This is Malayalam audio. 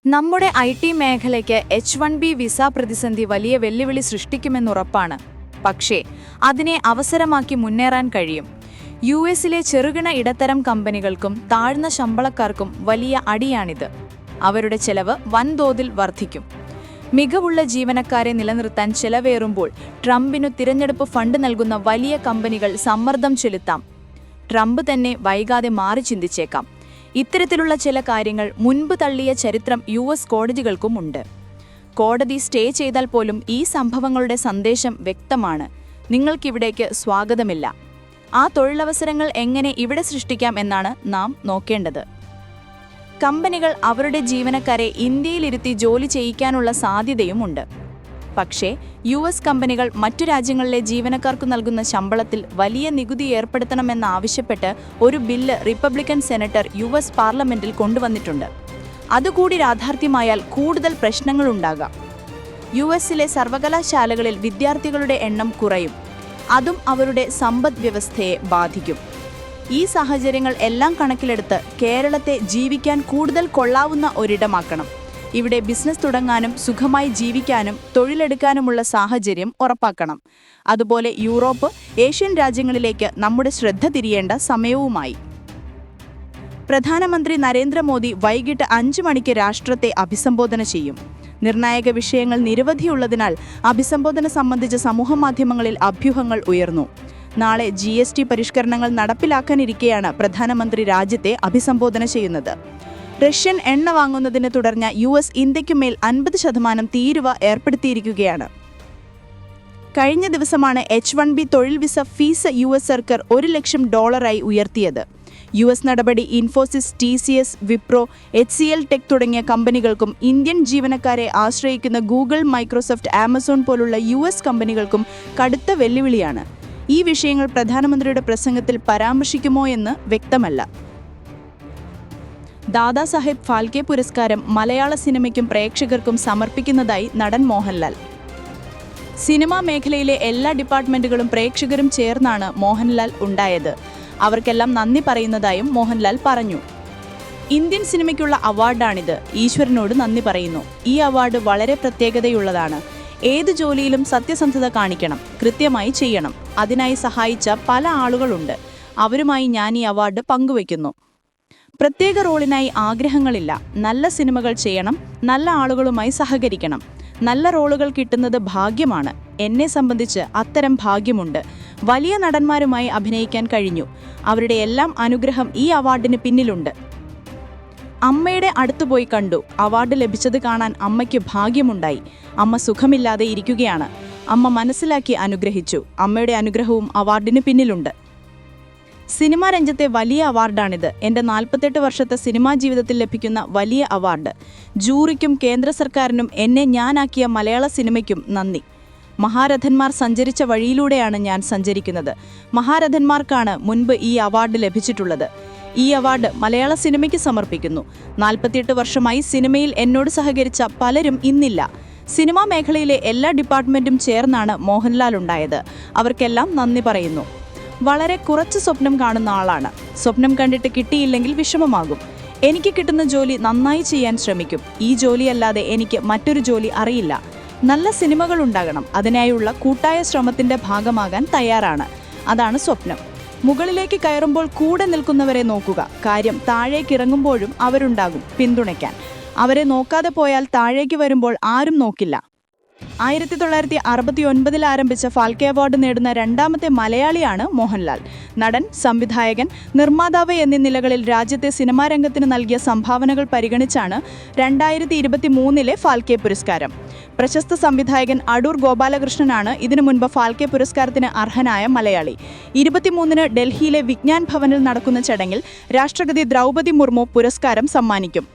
നമ്മുടെ ഐ.ടി. മേഖലയ്ക്ക് H-1B വിസ പ്രതിസന്ധി വലിയ വെല്ലുവിളി സൃഷ്ടിക്കുമെന്നുറപ്പാണ്. പക്ഷേ അതിനെ അവസരമാക്കി മുന്നേറാൻ കഴിയും. യു.എസിലെ ചെറുകിട ഇടത്തരം കമ്പനികൾക്കും താഴ്ന്ന ശമ്പളക്കാർക്കും വലിയ അടിയാണിത്. അവരുടെ ചെലവ് വൻതോതിൽ വർദ്ധിക്കും. മികവുള്ള ജീവനക്കാരെ നിലനിർത്താൻ ചെലവേറുമ്പോൾ ട്രംപിനു തിരഞ്ഞെടുപ്പ് ഫണ്ട് നൽകുന്ന വലിയ കമ്പനികൾ സമ്മർദ്ദം ചെലുത്താം. ട്രംപ് തന്നെ വൈകാതെ മാറി ചിന്തിച്ചേക്കാം. ഇത്തരത്തിലുള്ള ചില കാര്യങ്ങൾ മുൻപ് തള്ളിയ ചരിത്രം യു.എസ്. കോടതികൾക്കും ഉണ്ട്. കോടതി സ്റ്റേ ചെയ്താൽ പോലും ഈ സംഭവങ്ങളുടെ സന്ദേശം വ്യക്തമാണ്: നിങ്ങൾക്കിവിടേക്ക് സ്വാഗതമില്ല. ആ തൊഴിലവസരങ്ങൾ എങ്ങനെ ഇവിടെ സൃഷ്ടിക്കാം എന്നാണ് നാം നോക്കേണ്ടത്. കമ്പനികൾ അവരുടെ ജീവനക്കാരെ ഇന്ത്യയിലിരുത്തി ജോലി ചെയ്യിക്കാനുള്ള സാധ്യതയുമുണ്ട്. പക്ഷേ യു.എസ്. കമ്പനികൾ മറ്റു രാജ്യങ്ങളിലെ ജീവനക്കാർക്ക് നൽകുന്ന ശമ്പളത്തിൽ വലിയ നികുതി ഏർപ്പെടുത്തണമെന്നാവശ്യപ്പെട്ട് ഒരു ബില്ല് റിപ്പബ്ലിക്കൻ സെനറ്റർ യു.എസ്. പാർലമെന്റിൽ കൊണ്ടുവന്നിട്ടുണ്ട്. അതുകൂടി യാഥാർത്ഥ്യമായാൽ കൂടുതൽ പ്രശ്നങ്ങളുണ്ടാകാം. യു.എസിലെ സർവകലാശാലകളിൽ വിദ്യാർത്ഥികളുടെ എണ്ണം കുറയും. അതും അവരുടെ സമ്പദ്വ്യവസ്ഥയെ ബാധിക്കും. ഈ സാഹചര്യങ്ങൾ എല്ലാം കണക്കിലെടുത്ത് കേരളത്തെ ജീവിക്കാൻ കൂടുതൽ കൊള്ളാവുന്ന ഒരിടമാക്കണം. ഇവിടെ ബിസിനസ് തുടങ്ങാനും സുഖമായി ജീവിക്കാനും തൊഴിലെടുക്കാനുമുള്ള സാഹചര്യം ഉറപ്പാക്കണം. അതുപോലെ യൂറോപ്പ്, ഏഷ്യൻ രാജ്യങ്ങളിലേക്ക് നമ്മുടെ ശ്രദ്ധ തിരിയേണ്ട സമയവുമായി. പ്രധാനമന്ത്രി നരേന്ദ്രമോദി വൈകിട്ട് 5 മണിക്ക് രാഷ്ട്രത്തെ അഭിസംബോധന ചെയ്യും. നിർണായക വിഷയങ്ങൾ നിരവധിയുള്ളതിനാൽ അഭിസംബോധന സംബന്ധിച്ച് സമൂഹമാധ്യമങ്ങളിൽ അഭ്യൂഹങ്ങൾ ഉയർന്നു. നാളെ GST പരിഷ്കരണങ്ങൾ നടപ്പിലാക്കാനിരിക്കെയാണ് പ്രധാനമന്ത്രി രാജ്യത്തെ അഭിസംബോധന ചെയ്യുന്നത്. റഷ്യൻ എണ്ണ വാങ്ങുന്നതിനെ തുടർന്ന് യു.എസ്. ഇന്ത്യയ്ക്കുമേൽ 50% തീരുവ ഏർപ്പെടുത്തിയിരിക്കുകയാണ്. കഴിഞ്ഞ ദിവസമാണ് H-1B തൊഴിൽ വിസ ഫീസ് യു.എസ്. സർക്കാർ $1 ലക്ഷം ഉയർത്തിയത്. യു.എസ്. നടപടി Infosys, TCS, Wipro, HCL tech തുടങ്ങിയ കമ്പനികൾക്കും ഇന്ത്യൻ ജീവനക്കാരെ ആശ്രയിക്കുന്ന ഗൂഗിൾ, മൈക്രോസോഫ്റ്റ്, ആമസോൺ പോലുള്ള യു.എസ്. കമ്പനികൾക്കും കടുത്ത വെല്ലുവിളിയാണ്. ഈ വിഷയങ്ങൾ പ്രധാനമന്ത്രിയുടെ പ്രസംഗത്തിൽ പരാമർശിക്കുമോ എന്ന് വ്യക്തമല്ല. ദാദാസാഹേബ് ഫാൽക്കെ പുരസ്കാരം മലയാള സിനിമയ്ക്കും പ്രേക്ഷകർക്കും സമർപ്പിക്കുന്നതായി നടൻ മോഹൻലാൽ. സിനിമാ മേഖലയിലെ എല്ലാ ഡിപ്പാർട്ട്മെന്റുകളും പ്രേക്ഷകരും ചേർന്നാണ് മോഹൻലാൽ ഉണ്ടായത്. അവർക്കെല്ലാം നന്ദി പറയുന്നതായും മോഹൻലാൽ പറഞ്ഞു. ഇന്ത്യൻ സിനിമയ്ക്കുള്ള അവാർഡാണിത്. ഈശ്വരനോട് നന്ദി പറയുന്നു. ഈ അവാർഡ് വളരെ പ്രത്യേകതയുള്ളതാണ്. ഏത് ജോലിയിലും സത്യസന്ധത കാണിക്കണം, കൃത്യമായി ചെയ്യണം. അതിനായി സഹായിച്ച പല ആളുകളുണ്ട്. അവരുമായി ഞാൻ ഈ അവാർഡ് പങ്കുവയ്ക്കുന്നു. പ്രത്യേക റോളിനായി ആഗ്രഹങ്ങളില്ല. നല്ല സിനിമകൾ ചെയ്യണം, നല്ല ആളുകളുമായി സഹകരിക്കണം. നല്ല റോളുകൾ കിട്ടുന്നത് ഭാഗ്യമാണ്. എന്നെ സംബന്ധിച്ച് അത്തരം ഭാഗ്യമുണ്ട്. വലിയ നടന്മാരുമായി അഭിനയിക്കാൻ കഴിഞ്ഞു. അവരുടെ എല്ലാം അനുഗ്രഹം ഈ അവാർഡിന് പിന്നിലുണ്ട്. അമ്മയുടെ അടുത്തുപോയി കണ്ടു. അവാർഡ് ലഭിച്ചത് കാണാൻ അമ്മയ്ക്ക് ഭാഗ്യമുണ്ടായി. അമ്മ സുഖമില്ലാതെ ഇരിക്കുകയാണ്. അമ്മ മനസ്സിലാക്കി അനുഗ്രഹിച്ചു. അമ്മയുടെ അനുഗ്രഹവും അവാർഡിന് പിന്നിലുണ്ട്. സിനിമാ രംഗത്തെ വലിയ അവാർഡാണിത്. എൻ്റെ 48 വർഷത്തെ സിനിമാ ജീവിതത്തിൽ ലഭിക്കുന്ന വലിയ അവാർഡ്. ജൂറിക്കും കേന്ദ്ര സർക്കാരിനും എന്നെ ഞാനാക്കിയ മലയാള സിനിമയ്ക്കും നന്ദി. മഹാരഥന്മാർ സഞ്ചരിച്ച വഴിയിലൂടെയാണ് ഞാൻ സഞ്ചരിക്കുന്നത്. മഹാരഥന്മാർക്കാണ് മുൻപ് ഈ അവാർഡ് ലഭിച്ചിട്ടുള്ളത്. ഈ അവാർഡ് മലയാള സിനിമയ്ക്ക് സമർപ്പിക്കുന്നു. 48 വർഷമായി സിനിമയിൽ എന്നോട് സഹകരിച്ച പലരും ഇന്നില്ല. സിനിമാ മേഖലയിലെ എല്ലാ ഡിപ്പാർട്ട്മെന്റും ചേർന്നാണ് മോഹൻലാൽ ഉണ്ടായത്. അവർക്കെല്ലാം നന്ദി പറയുന്നു. വളരെ കുറച്ച് സ്വപ്നം കാണുന്ന ആളാണ്. സ്വപ്നം കണ്ടിട്ട് കിട്ടിയില്ലെങ്കിൽ വിഷമമാകും. എനിക്ക് കിട്ടുന്ന ജോലി നന്നായി ചെയ്യാൻ ശ്രമിക്കും. ഈ ജോലിയല്ലാതെ എനിക്ക് മറ്റൊരു ജോലി അറിയില്ല. നല്ല സിനിമകൾ ഉണ്ടാകണം. അതിനായുള്ള കൂട്ടായ ശ്രമത്തിന്റെ ഭാഗമാകാൻ തയ്യാറാണ്. അതാണ് സ്വപ്നം. മുകളിലേക്ക് കയറുമ്പോൾ കൂടെ നിൽക്കുന്നവരെ നോക്കുക. കാര്യം താഴേക്കിറങ്ങുമ്പോഴും അവരുണ്ടാകും പിന്തുണയ്ക്കാൻ. അവരെ നോക്കാതെ പോയാൽ താഴേക്ക് വരുമ്പോൾ ആരും നോക്കില്ല. 1969 ആരംഭിച്ച ഫാൽക്കെ അവാർഡ് നേടുന്ന രണ്ടാമത്തെ മലയാളിയാണ് മോഹൻലാൽ. നടൻ, സംവിധായകൻ, നിർമ്മാതാവ് എന്നീ നിലകളിൽ രാജ്യത്തെ സിനിമാ രംഗത്തിന് നൽകിയ സംഭാവനകൾ പരിഗണിച്ചാണ് 2023 ഫാൽക്കെ പുരസ്കാരം. പ്രശസ്ത സംവിധായകൻ അടൂർ ഗോപാലകൃഷ്ണനാണ് ഇതിനു മുൻപ് ഫാൽക്കെ പുരസ്കാരത്തിന് അർഹനായ മലയാളി. 23 ഡൽഹിയിലെ വിജ്ഞാൻ ഭവനിൽ നടക്കുന്ന ചടങ്ങിൽ രാഷ്ട്രപതി ദ്രൗപദി മുർമു പുരസ്കാരം സമ്മാനിക്കും.